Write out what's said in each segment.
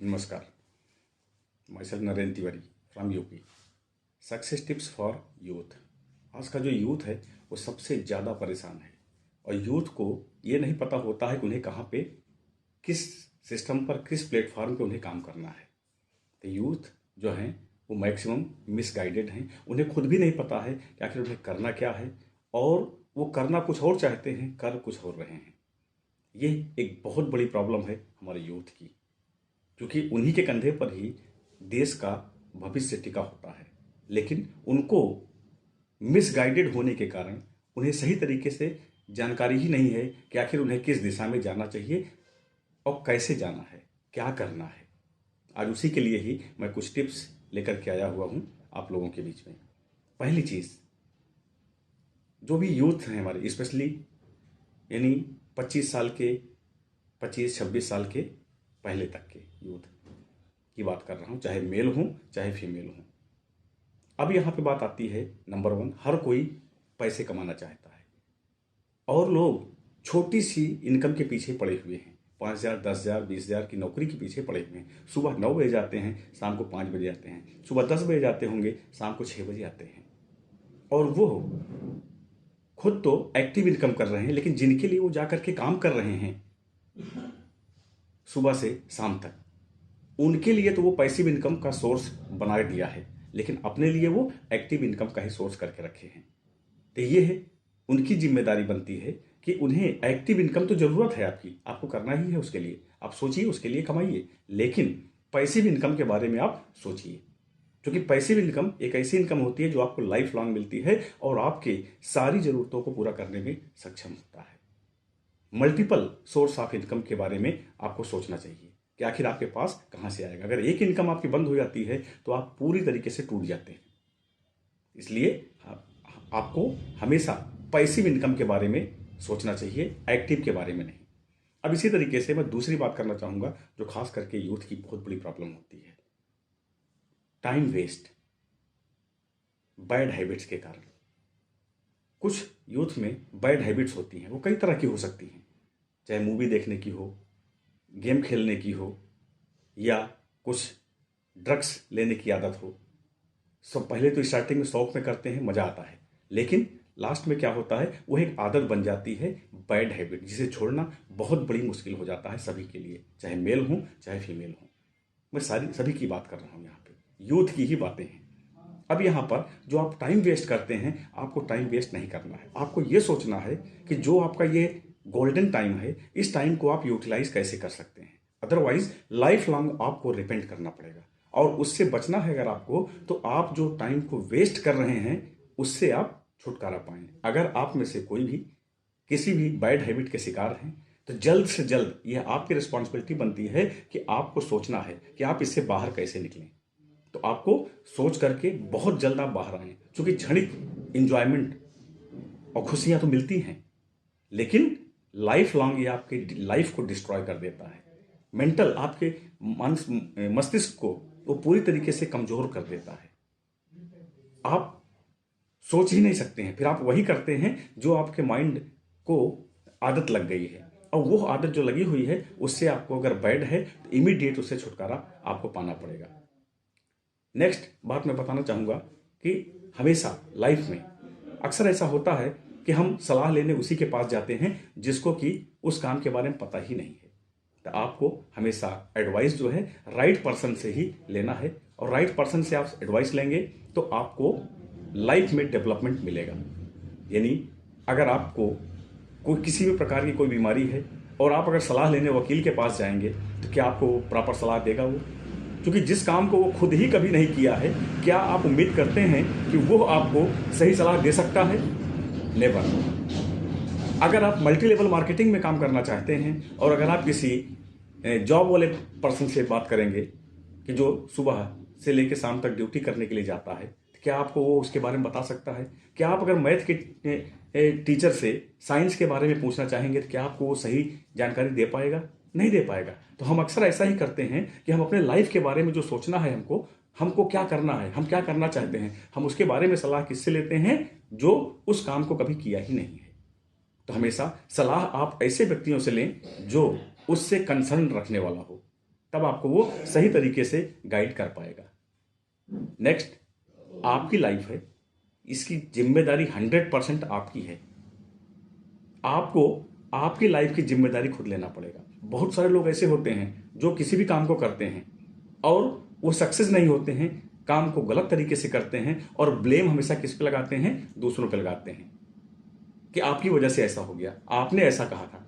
नमस्कार। My self Narendra Tiwari from UP. Success tips for youth. आज का जो यूथ है वो सबसे ज़्यादा परेशान है और यूथ को ये नहीं पता होता है कि उन्हें कहाँ पे, किस सिस्टम पर, किस प्लेटफॉर्म पे उन्हें काम करना है। तो यूथ जो हैं वो मैक्सिमम मिसगाइडेड हैं। उन्हें खुद भी नहीं पता है कि आखिर उन्हें करना क्या है और वो करना कुछ और चाहते हैं, कर कुछ और रहे हैं। ये एक बहुत बड़ी प्रॉब्लम है हमारे यूथ की, क्योंकि उन्हीं के कंधे पर ही देश का भविष्य टिका होता है। लेकिन उनको मिसगाइडेड होने के कारण उन्हें सही तरीके से जानकारी ही नहीं है कि आखिर उन्हें किस दिशा में जाना चाहिए और कैसे जाना है, क्या करना है। आज उसी के लिए ही मैं कुछ टिप्स लेकर के आया हुआ हूँ आप लोगों के बीच में। पहली चीज़, जो भी यूथ हैं हमारे, स्पेशली यानी 25 साल के, 25-26 साल के पहले तक के यूथ की बात कर रहा हूँ, चाहे मेल हूँ चाहे फीमेल हूँ। अब यहाँ पे बात आती है नंबर 1, हर कोई पैसे कमाना चाहता है और लोग छोटी सी इनकम के पीछे पड़े हुए हैं। 5,000, 10,000, 20,000 की नौकरी के पीछे पड़े हुए हैं। सुबह 9 बजे जाते हैं, शाम को 5 बजे आते हैं। सुबह 10 बजे जाते होंगे, शाम को 6 बजे आते हैं। और वो खुद तो एक्टिव इनकम कर रहे हैं, लेकिन जिनके लिए वो जा करके काम कर रहे हैं सुबह से शाम तक, उनके लिए तो वो पैसिव इनकम का सोर्स बना दिया है, लेकिन अपने लिए वो एक्टिव इनकम का ही सोर्स करके रखे हैं। तो ये है, उनकी जिम्मेदारी बनती है कि उन्हें एक्टिव इनकम तो जरूरत है, आपको करना ही है। उसके लिए आप सोचिए, उसके लिए कमाइए, लेकिन पैसिव इनकम के बारे में आप सोचिए, क्योंकि पैसिव इनकम एक ऐसी इनकम होती है जो आपको लाइफ लॉन्ग मिलती है और आपके सारी जरूरतों को पूरा करने में सक्षम होता है। मल्टीपल सोर्स ऑफ इनकम के बारे में आपको सोचना चाहिए कि आखिर आपके पास कहाँ से आएगा। अगर एक इनकम आपकी बंद हो जाती है तो आप पूरी तरीके से टूट जाते हैं। इसलिए आपको हमेशा पैसिव इनकम के बारे में सोचना चाहिए, एक्टिव के बारे में नहीं। अब इसी तरीके से मैं दूसरी बात करना चाहूँगा जो खास करके यूथ की बहुत बड़ी प्रॉब्लम होती है, टाइम वेस्ट, बैड हैबिट्स के कारण। कुछ यूथ में बैड हैबिट्स होती हैं, वो कई तरह की हो सकती हैं, चाहे मूवी देखने की हो, गेम खेलने की हो, या कुछ ड्रग्स लेने की आदत हो। सब पहले तो स्टार्टिंग में शौक में करते हैं, मज़ा आता है, लेकिन लास्ट में क्या होता है, वो एक आदत बन जाती है, बैड हैबिट, जिसे छोड़ना बहुत बड़ी मुश्किल हो जाता है सभी के लिए, चाहे मेल हो चाहे फीमेल हो। मैं सभी की बात कर रहा हूँ, यहाँ पे यूथ की ही बातें हैं। अब यहाँ पर जो आप टाइम वेस्ट करते हैं, आपको टाइम वेस्ट नहीं करना है। आपको ये सोचना है कि जो आपका ये गोल्डन टाइम है, इस टाइम को आप यूटिलाइज कैसे कर सकते हैं। अदरवाइज लाइफ लॉन्ग आपको रिपेंट करना पड़ेगा और उससे बचना है अगर आपको, तो आप जो टाइम को वेस्ट कर रहे हैं उससे आप छुटकारा पाएं। अगर आप में से कोई भी किसी भी बैड हैबिट के शिकार हैं तो जल्द से जल्द यह आपकी रिस्पॉन्सिबिलिटी बनती है कि आपको सोचना है कि आप इससे बाहर कैसे निकलें। तो आपको सोच करके बहुत जल्द आप बाहर आएं, क्योंकि क्षणिक इंजॉयमेंट और खुशियां तो मिलती हैं, लेकिन लाइफ लॉन्ग ये आपके लाइफ को डिस्ट्रॉय कर देता है। मेंटल, आपके मस्तिष्क को वो पूरी तरीके से कमजोर कर देता है। आप सोच ही नहीं सकते हैं, फिर आप वही करते हैं जो आपके माइंड को आदत लग गई है, और वो आदत जो लगी हुई है उससे आपको अगर बैड है तो इमीडिएट उससे छुटकारा आपको पाना पड़ेगा। नेक्स्ट बात मैं बताना चाहूँगा कि हमेशा लाइफ में अक्सर ऐसा होता है कि हम सलाह लेने उसी के पास जाते हैं जिसको कि उस काम के बारे में पता ही नहीं है। तो आपको हमेशा एडवाइस जो है राइट पर्सन से ही लेना है, और राइट पर्सन से आप एडवाइस लेंगे तो आपको लाइफ में डेवलपमेंट मिलेगा। यानी अगर आपको कोई किसी भी प्रकार की कोई बीमारी है और आप अगर सलाह लेने वकील के पास जाएंगे तो क्या आपको प्रॉपर सलाह देगा वो? क्योंकि जिस काम को वो खुद ही कभी नहीं किया है, क्या आप उम्मीद करते हैं कि वो आपको सही सलाह दे सकता है? नेवर। अगर आप मल्टी लेवल मार्केटिंग में काम करना चाहते हैं और अगर आप किसी जॉब वाले पर्सन से बात करेंगे कि जो सुबह से लेकर शाम तक ड्यूटी करने के लिए जाता है, तो क्या आपको वो उसके बारे में बता सकता है? क्या आप अगर मैथ के टीचर से साइंस के बारे में पूछना चाहेंगे तो क्या आपको वो सही जानकारी दे पाएगा? नहीं दे पाएगा। तो हम अक्सर ऐसा ही करते हैं कि हम अपने लाइफ के बारे में जो सोचना है, हमको क्या करना है, हम क्या करना चाहते हैं, हम उसके बारे में सलाह किससे लेते हैं जो उस काम को कभी किया ही नहीं है। तो हमेशा सलाह आप ऐसे व्यक्तियों से लें जो उससे कंसर्न रखने वाला हो, तब आपको वो सही तरीके से गाइड कर पाएगा। नेक्स्ट, आपकी लाइफ है, इसकी जिम्मेदारी 100% आपकी है। आपको आपकी लाइफ की जिम्मेदारी खुद लेना पड़ेगा। बहुत सारे लोग ऐसे होते हैं जो किसी भी काम को करते हैं और वो सक्सेस नहीं होते हैं, काम को गलत तरीके से करते हैं और ब्लेम हमेशा किस पे लगाते हैं? दूसरों पे लगाते हैं कि आपकी वजह से ऐसा हो गया, आपने ऐसा कहा था,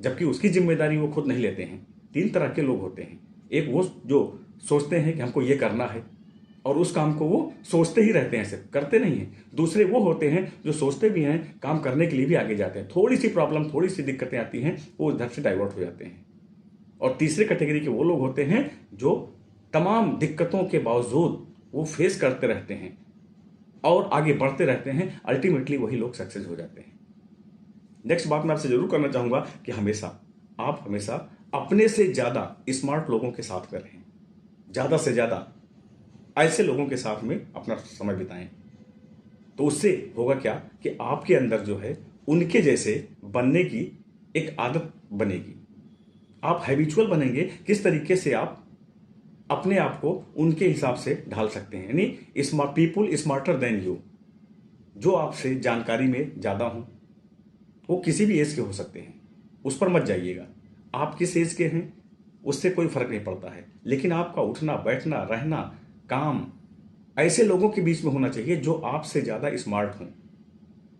जबकि उसकी जिम्मेदारी वो खुद नहीं लेते हैं। 3 तरह के लोग होते हैं। एक वो जो सोचते हैं कि हमको ये करना है और उस काम को वो सोचते ही रहते हैं, सिर्फ करते नहीं हैं। दूसरे वो होते हैं जो सोचते भी हैं, काम करने के लिए भी आगे जाते हैं, थोड़ी सी प्रॉब्लम, थोड़ी सी दिक्कतें आती हैं, वो उधर से डाइवर्ट हो जाते हैं। और तीसरे कैटेगरी के वो लोग होते हैं जो तमाम दिक्कतों के बावजूद वो फेस करते रहते हैं और आगे बढ़ते रहते हैं। अल्टीमेटली वही लोग सक्सेस हो जाते हैं। नेक्स्ट बात मैं आपसे जरूर करना चाहूंगा कि आप हमेशा अपने से ज्यादा स्मार्ट लोगों के साथ में रहें। ज्यादा से ज्यादा ऐसे लोगों के साथ में अपना समय बिताएं। तो उससे होगा क्या कि आपके अंदर जो है उनके जैसे बनने की एक आदत बनेगी। आप हैबिचुअल बनेंगे किस तरीके से आप अपने आप को उनके हिसाब से ढाल सकते हैं। यानी smart people smarter than you, जो आपसे जानकारी में ज्यादा हों, वो किसी भी एज के हो सकते हैं, उस पर मत जाइएगा। आप किस एज के हैं उससे कोई फर्क नहीं पड़ता है, लेकिन आपका उठना बैठना रहना काम ऐसे लोगों के बीच में होना चाहिए जो आपसे ज्यादा स्मार्ट हों,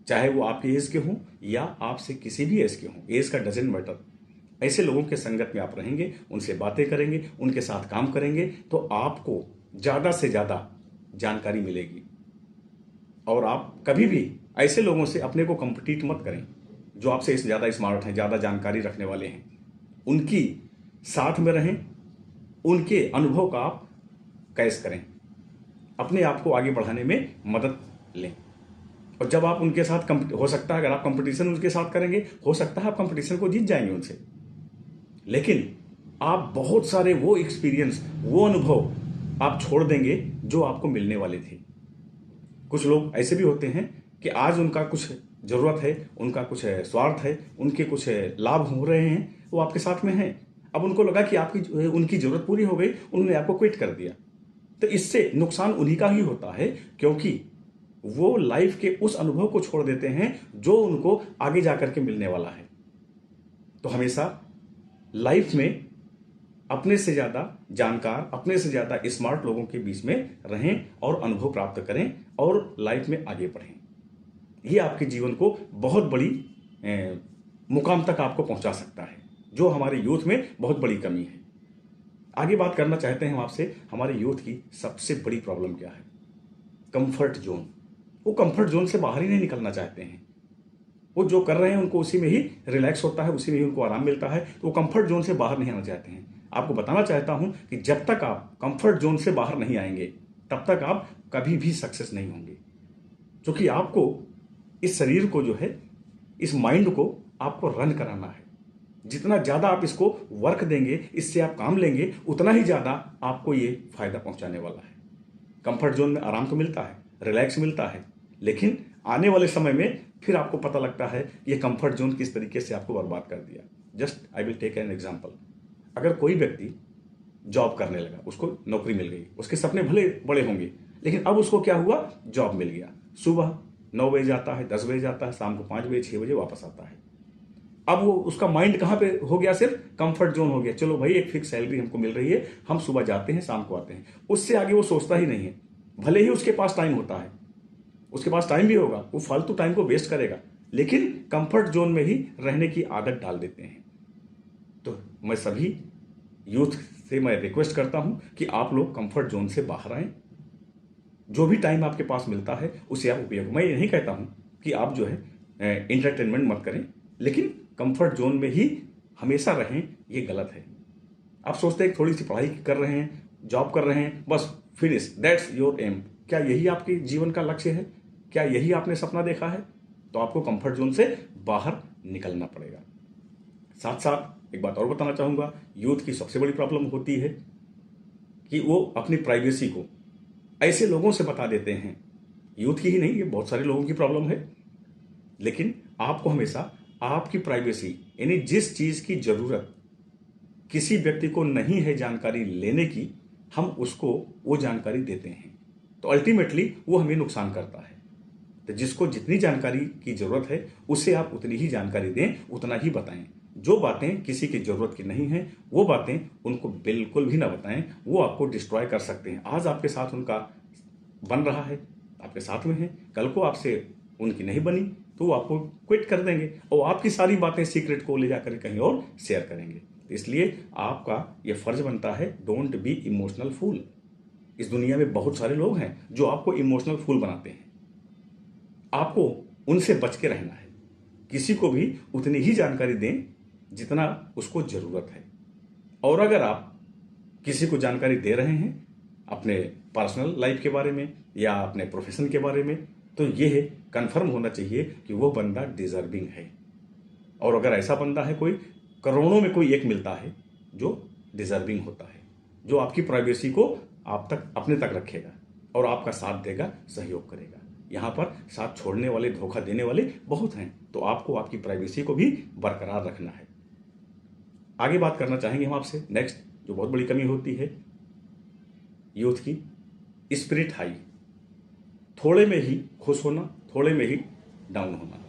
चाहे वो आपकी एज के हों या आपसे किसी भी एज के हों। एज का डजेंट मैटर। ऐसे लोगों के संगत में आप रहेंगे, उनसे बातें करेंगे, उनके साथ काम करेंगे, तो आपको ज्यादा से ज्यादा जानकारी मिलेगी। और आप कभी भी ऐसे लोगों से अपने को कंपीट मत करें जो आपसे ज्यादा स्मार्ट हैं, ज्यादा जानकारी रखने वाले हैं। उनकी साथ में रहें, उनके अनुभव का आप कैश करें, अपने आप को आगे बढ़ाने में मदद लें। और जब आप उनके साथ हो सकता है अगर आप कंपटीशन उनके साथ करेंगे, हो सकता है आप कंपटीशन को जीत जाएंगे उनसे, लेकिन आप बहुत सारे वो एक्सपीरियंस, वो अनुभव आप छोड़ देंगे जो आपको मिलने वाले थे। कुछ लोग ऐसे भी होते हैं कि आज उनका कुछ जरूरत है, उनका कुछ स्वार्थ है, उनके कुछ लाभ हो रहे हैं, वो आपके साथ में हैं। अब उनको लगा कि आपकी उनकी जरूरत पूरी हो गई, उन्होंने आपको क्विट कर दिया। तो इससे नुकसान उन्हीं का ही होता है, क्योंकि वो लाइफ के उस अनुभव को छोड़ देते हैं जो उनको आगे जाकर के मिलने वाला है। तो हमेशा लाइफ में अपने से ज्यादा जानकार, अपने से ज्यादा स्मार्ट लोगों के बीच में रहें और अनुभव प्राप्त करें और लाइफ में आगे बढ़ें। ये आपके जीवन को बहुत बड़ी मुकाम तक आपको पहुंचा सकता है, जो हमारे यूथ में बहुत बड़ी कमी है। आगे बात करना चाहते हैं हम आपसे, हमारे यूथ की सबसे बड़ी प्रॉब्लम क्या है? Comfort zone. वो कंफर्ट जोन से बाहर ही नहीं निकलना चाहते हैं। वो जो कर रहे हैं उनको उसी में ही रिलैक्स होता है, उसी में ही उनको आराम मिलता है, तो वो कंफर्ट जोन से बाहर नहीं आना चाहते हैं। आपको बताना चाहता हूं कि जब तक आप कंफर्ट जोन से बाहर नहीं आएंगे तब तक आप कभी भी सक्सेस नहीं होंगे। क्योंकि आपको इस शरीर को जो है, इस माइंड को आपको रन कराना है। जितना ज्यादा आप इसको वर्क देंगे, इससे आप काम लेंगे, उतना ही ज्यादा आपको ये फायदा पहुंचाने वाला है। कंफर्ट जोन में आराम तो मिलता है, रिलैक्स मिलता है, लेकिन आने वाले समय में फिर आपको पता लगता है ये कंफर्ट जोन किस तरीके से आपको बर्बाद कर दिया। Just I will take an example. अगर कोई व्यक्ति जॉब करने लगा, उसको नौकरी मिल गई, उसके सपने भले बड़े होंगे, लेकिन अब उसको क्या हुआ? जॉब मिल गया। सुबह 9 बजे जाता है, 10 बजे जाता है, शाम को 5 बजे 6 बजे वापस आता है। अब वो उसका माइंड कहां पे हो गया? सिर्फ कंफर्ट जोन हो गया। चलो भाई, एक फिक्स सैलरी हमको मिल रही है, हम सुबह जाते हैं, शाम को आते हैं। उससे आगे वो सोचता ही नहीं है। भले ही उसके पास टाइम होता है, उसके पास टाइम भी होगा, वो फालतू टाइम को वेस्ट करेगा, लेकिन कंफर्ट जोन में ही रहने की आदत डाल देते हैं। तो मैं सभी यूथ से मैं रिक्वेस्ट करता हूं कि आप लोग कंफर्ट जोन से बाहर आएं। जो भी टाइम आपके पास मिलता है उसे आप उपयोग। मैं ये नहीं कहता हूं कि आप जो है इंटरटेनमेंट मत करें, लेकिन कंफर्ट जोन में ही हमेशा रहें, ये गलत है। आप सोचते हैं थोड़ी सी पढ़ाई कर रहे हैं, जॉब कर रहे हैं, बस फिनिश, दैट्स योर एम। क्या यही आपके जीवन का लक्ष्य है? क्या यही आपने सपना देखा है? तो आपको कंफर्ट जोन से बाहर निकलना पड़ेगा। साथ साथ एक बात और बताना चाहूंगा, यूथ की सबसे बड़ी प्रॉब्लम होती है कि वो अपनी प्राइवेसी को ऐसे लोगों से बता देते हैं। यूथ की ही नहीं, ये बहुत सारे लोगों की प्रॉब्लम है। लेकिन आपको हमेशा आपकी प्राइवेसी, यानी जिस चीज की जरूरत किसी व्यक्ति को नहीं है जानकारी लेने की, हम उसको वो जानकारी देते हैं तो अल्टीमेटली वो हमें नुकसान करता है। तो जिसको जितनी जानकारी की जरूरत है उसे आप उतनी ही जानकारी दें, उतना ही बताएं। जो बातें किसी की जरूरत की नहीं है वो बातें उनको बिल्कुल भी ना बताएं, वो आपको डिस्ट्रॉय कर सकते हैं। आज आपके साथ उनका बन रहा है, आपके साथ में है, कल को आपसे उनकी नहीं बनी तो वो आपको क्विट कर देंगे और आपकी सारी बातें सीक्रेट को ले जाकर कहीं और शेयर करेंगे। तो इसलिए आपका यह फर्ज बनता है, डोंट बी इमोशनल फूल। इस दुनिया में बहुत सारे लोग हैं जो आपको इमोशनल फूल बनाते हैं, आपको उनसे बच के रहना है। किसी को भी उतनी ही जानकारी दें जितना उसको जरूरत है। और अगर आप किसी को जानकारी दे रहे हैं अपने पर्सनल लाइफ के बारे में या अपने प्रोफेशन के बारे में, तो यह कंफर्म होना चाहिए कि वो बंदा डिजर्विंग है। और अगर ऐसा बंदा है, कोई करोड़ों में कोई एक मिलता है जो डिजर्विंग होता है, जो आपकी प्राइवेसी को आप तक अपने तक रखेगा और आपका साथ देगा, सहयोग करेगा। यहां पर साथ छोड़ने वाले, धोखा देने वाले बहुत हैं, तो आपको आपकी प्राइवेसी को भी बरकरार रखना है। आगे बात करना चाहेंगे हम आपसे नेक्स्ट, जो बहुत बड़ी कमी होती है यूथ की, स्पिरिट हाई। थोड़े में ही खुश होना, थोड़े में ही डाउन होना,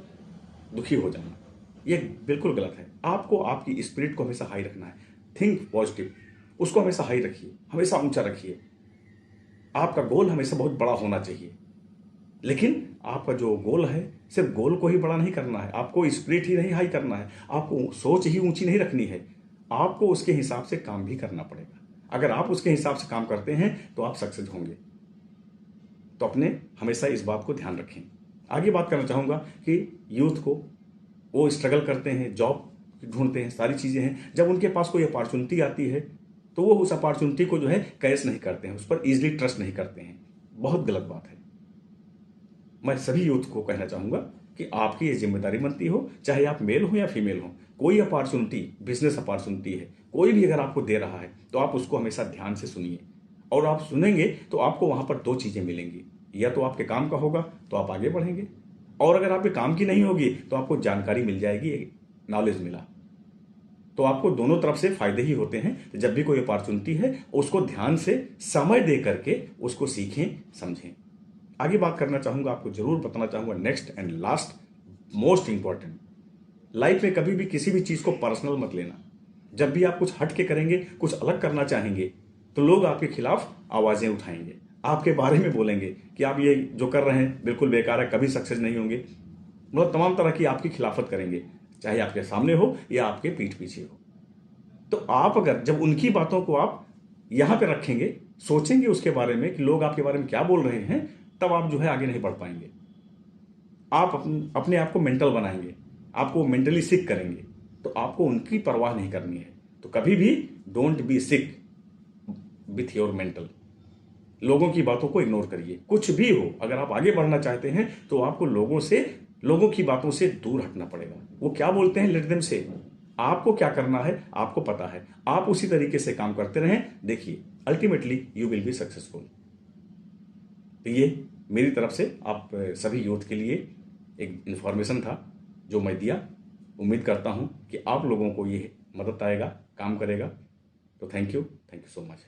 दुखी हो जाना, ये बिल्कुल गलत है। आपको आपकी स्पिरिट को हमेशा हाई रखना है। थिंक पॉजिटिव, उसको हमेशा हाई रखिए, हमेशा ऊंचा रखिए। आपका गोल हमेशा बहुत बड़ा होना चाहिए, लेकिन आपका जो गोल है सिर्फ गोल को ही बड़ा नहीं करना है, आपको स्पिरिट ही नहीं हाई करना है, आपको सोच ही ऊंची नहीं रखनी है, आपको उसके हिसाब से काम भी करना पड़ेगा। अगर आप उसके हिसाब से काम करते हैं तो आप सक्सेस होंगे। तो अपने हमेशा इस बात को ध्यान रखें। आगे बात करना चाहूंगा कि यूथ को, वो स्ट्रगल करते हैं, जॉब ढूंढते हैं, सारी चीजें हैं, जब उनके पास कोई अपॉर्चुनिटी आती है तो वो उस अपॉर्चुनिटी को जो है कैश नहीं करते हैं, उस पर इजीली ट्रस्ट नहीं करते हैं। बहुत गलत बात है। मैं सभी यूथ को कहना चाहूंगा कि आपकी ये जिम्मेदारी बनती हो, चाहे आप मेल हो या फीमेल हो, कोई अपॉर्चुनिटी, बिजनेस अपॉर्चुनिटी है, कोई भी अगर आपको दे रहा है तो आप उसको हमेशा ध्यान से सुनिए। और आप सुनेंगे तो आपको वहां पर दो चीजें मिलेंगी, या तो आपके काम का होगा तो आप आगे बढ़ेंगे, और अगर आपके काम की नहीं होगी तो आपको जानकारी मिल जाएगी, नॉलेज मिला, तो आपको दोनों तरफ से फायदे ही होते हैं। तो जब भी कोई अपॉर्चुनिटी है उसको ध्यान से समय दे करके उसको सीखें, समझें। आगे बात करना चाहूंगा, आपको जरूर बताना चाहूंगा next and last most important, life में कभी भी किसी भी चीज को पर्सनल मत लेना। जब भी आप कुछ हट के करेंगे, कुछ अलग करना चाहेंगे, तो लोग आपके खिलाफ आवाजें उठाएंगे, आपके बारे में बोलेंगे कि आप ये जो कर रहे हैं बिल्कुल बेकार है, कभी सक्सेस नहीं होंगे, मतलब तमाम तरह की आपकी खिलाफत करेंगे, चाहे आपके सामने हो या आपके पीठ पीछे हो। तो आप अगर जब उनकी बातों को आप यहां पे रखेंगे, सोचेंगे उसके बारे में कि लोग आपके बारे में क्या बोल रहे हैं, तब आप जो है आगे नहीं बढ़ पाएंगे। आप अपने आप को मेंटल बनाएंगे, आपको मेंटली सिक करेंगे, तो आपको उनकी परवाह नहीं करनी है। तो कभी भी don't be sick with your mental. लोगों की बातों को इग्नोर करिए। कुछ भी हो, अगर आप आगे बढ़ना चाहते हैं तो आपको लोगों की बातों से दूर हटना पड़ेगा। वो क्या बोलते हैं, लेट देम से। आपको क्या करना है आपको पता है, आप उसी तरीके से काम करते रहें, देखिए ultimately you will be successful. तो ये मेरी तरफ से आप सभी यूथ के लिए एक इंफॉर्मेशन था जो मैं दिया। उम्मीद करता हूं कि आप लोगों को ये मदद आएगा, काम करेगा। तो थैंक यू सो मच।